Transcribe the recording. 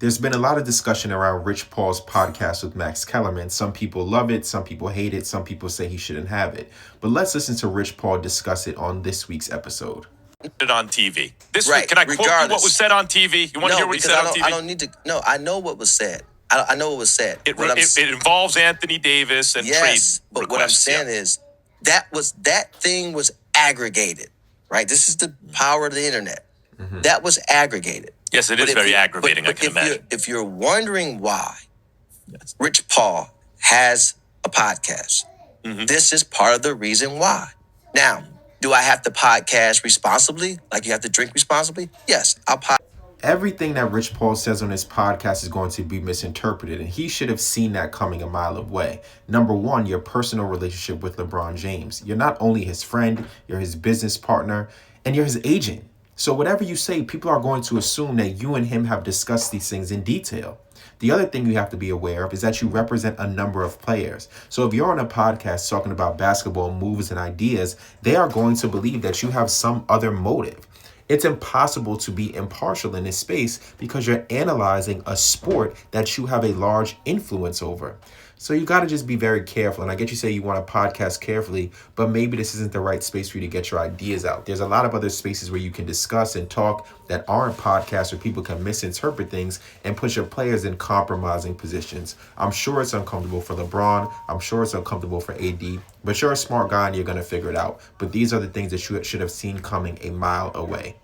There's been a lot of discussion around Rich Paul's podcast with Max Kellerman. Some people love it, some people hate it, some people say he shouldn't have it. But let's listen to Rich Paul discuss it on this week's episode. It on TV. Right. Can I quote you what was said on TV? You want to hear what he said on TV? I don't need to. No, I know what was said. I know what was said. It involves Anthony Davis and trade but requests. What I'm saying is that thing was aggregated, right? This is the power of the internet. Mm-hmm. That was aggregated. Yes, it is very aggravating, I can imagine. If you're wondering why Rich Paul has a podcast, this is part of the reason why. Now, do I have to podcast responsibly? Like you have to drink responsibly? Yes, I'll podcast. Everything that Rich Paul says on his podcast is going to be misinterpreted, and he should have seen that coming a mile away. Number one, your personal relationship with LeBron James. You're not only his friend, you're his business partner, and you're his agent. So whatever you say, people are going to assume that you and him have discussed these things in detail. The other thing you have to be aware of is that you represent a number of players. So if you're on a podcast talking about basketball moves and ideas, they are going to believe that you have some other motive. It's impossible to be impartial in this space because you're analyzing a sport that you have a large influence over. So you got to just be very careful. And I get you say you want to podcast carefully, but maybe this isn't the right space for you to get your ideas out. There's a lot of other spaces where you can discuss and talk that aren't podcasts where people can misinterpret things and put your players in compromising positions. I'm sure it's uncomfortable for LeBron. I'm sure it's uncomfortable for AD, but you're a smart guy and you're going to figure it out. But these are the things that you should have seen coming a mile away.